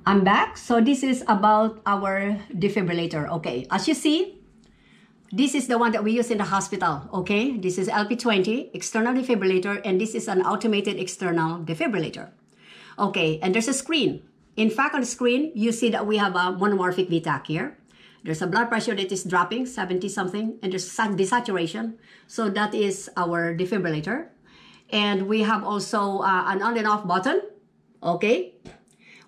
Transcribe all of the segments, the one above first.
I'm back. So this is about our defibrillator. Okay, as you see, this is the one that we use in the hospital. Okay, this is LP20 external defibrillator, and this is an automated external defibrillator. Okay, and there's a screen. In fact, on the screen, you see that we have a monomorphic VTAC here. There's a blood pressure that is dropping, 70 something, and there's desaturation. So that is our defibrillator. And we have also an on and off button. Okay.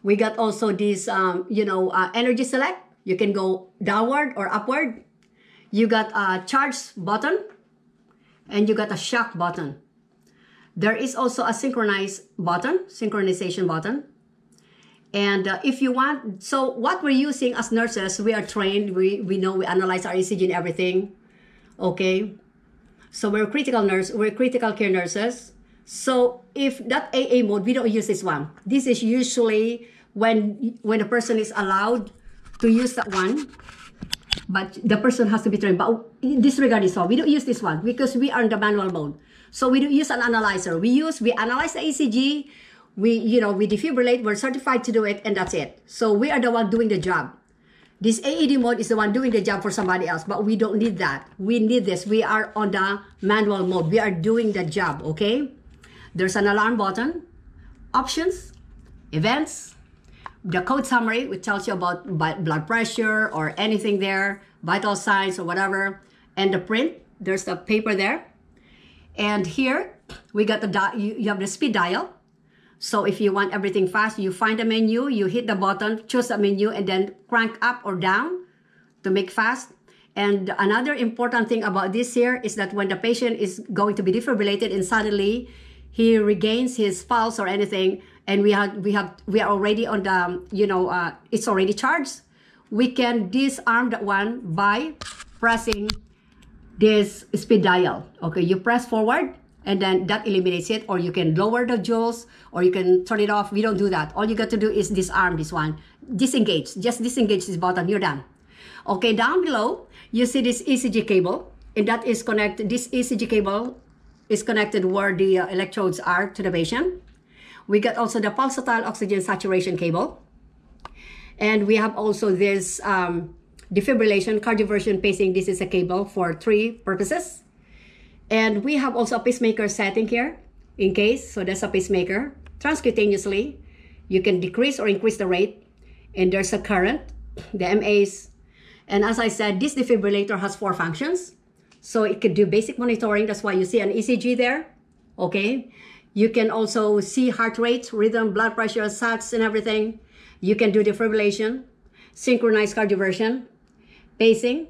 We got also this, energy select. You can go downward or upward. You got a charge button, and you got a shock button. There is also a synchronization button. And if you want, so what we're using as nurses, we are trained, we know, we analyze our ECG and everything. Okay. So we're critical care nurses. So if that AA mode, we don't use this one. This is usually when a person is allowed to use that one, but the person has to be trained. But disregard this one. We don't use this one because we are in the manual mode. So we don't use an analyzer. We analyze the ECG. We defibrillate. We're certified to do it, and that's it. So we are the one doing the job. This AED mode is the one doing the job for somebody else, but we don't need that. We need this. We are on the manual mode. We are doing the job, okay? There's an alarm button, options, events, the code summary, which tells you about blood pressure or anything there, vital signs or whatever, and the print. There's the paper there. And here, we got you have the speed dial. So if you want everything fast, you find the menu, you hit the button, choose the menu, and then crank up or down to make fast. And another important thing about this here is that when the patient is going to be defibrillated and suddenly he regains his pulse or anything, and we are already on the, it's already charged, we can disarm that one by pressing this speed dial. Okay, you press forward, and then that eliminates it, or you can lower the joules, or you can turn it off. We don't do that. All you got to do is disarm this one. Disengage. Just disengage this button. You're done. Okay, down below, you see this ECG cable, and that is connected. This ECG cable is connected where the electrodes are to the patient. We got also the pulsatile oxygen saturation cable. And we have also this defibrillation, cardioversion pacing. This is a cable for 3 purposes. And we have also a pacemaker setting here in case. So that's a pacemaker. Transcutaneously, you can decrease or increase the rate. And there's a current, the MAs. And as I said, this defibrillator has 4 functions. So it could do basic monitoring. That's why you see an ECG there. Okay. You can also see heart rate, rhythm, blood pressure, sats, and everything. You can do defibrillation, synchronized cardioversion, pacing.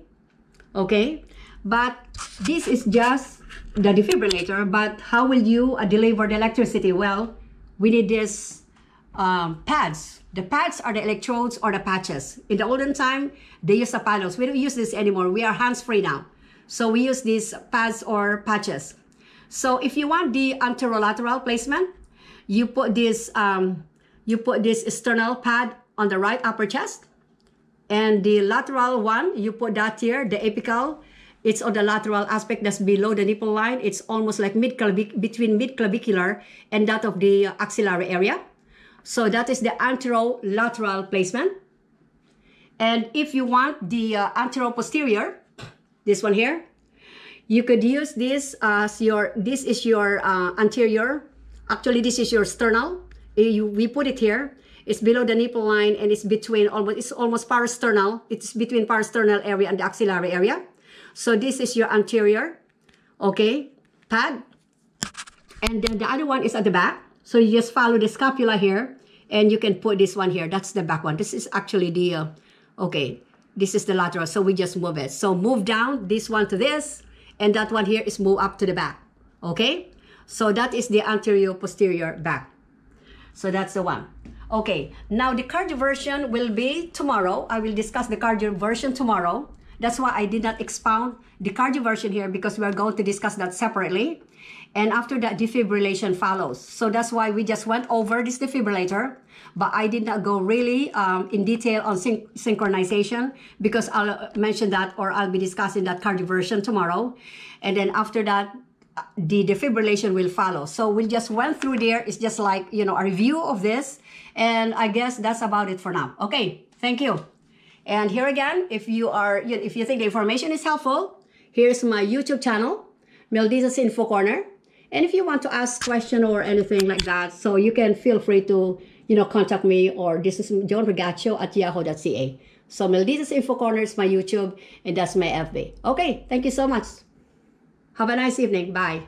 Okay. But this is just the defibrillator. But how will you deliver the electricity? Well, we need this pads. The pads are the electrodes or the patches. In the olden time, they use the paddles. We don't use this anymore. We are hands-free now. So we use these pads or patches. So if you want the anterolateral placement, you put this external pad on the right upper chest. And the lateral one, you put that here, the apical. It's on the lateral aspect that's below the nipple line. It's almost like between mid-clavicular and that of the axillary area. So that is the anterolateral placement. And if you want the anteroposterior, this one here, you could use this as this is your anterior. Actually, this is your sternal. We put it here. It's below the nipple line, and it's between it's almost parasternal. It's between parasternal area and the axillary area. So this is your anterior, okay, pad. And then the other one is at the back. So you just follow the scapula here, and you can put this one here. That's the back one. This is actually the, okay, this is the lateral. So we just move it. So move down this one to this, and that one here is move up to the back, okay? So that is the anterior posterior back. So that's the one. Okay, now the cardioversion will be tomorrow. I will discuss the cardioversion tomorrow. That's why I did not expound the cardioversion here, because we are going to discuss that separately. And after that, defibrillation follows. So that's why we just went over this defibrillator, but I did not go really in detail on synchronization, because I'll mention that, or I'll be discussing that cardioversion tomorrow. And then after that, the defibrillation will follow. So we just went through there. It's just like, you know, a review of this. And I guess that's about it for now. Okay, thank you. And here again, if you think the information is helpful, here's my YouTube channel, MELDITA'S Info Corner. And if you want to ask question or anything like that, so you can feel free to, you know, contact me, or this is johnregacho@yahoo.ca. So MELDITA'S Info Corner is my YouTube, and that's my FB. Okay, thank you so much. Have a nice evening. Bye.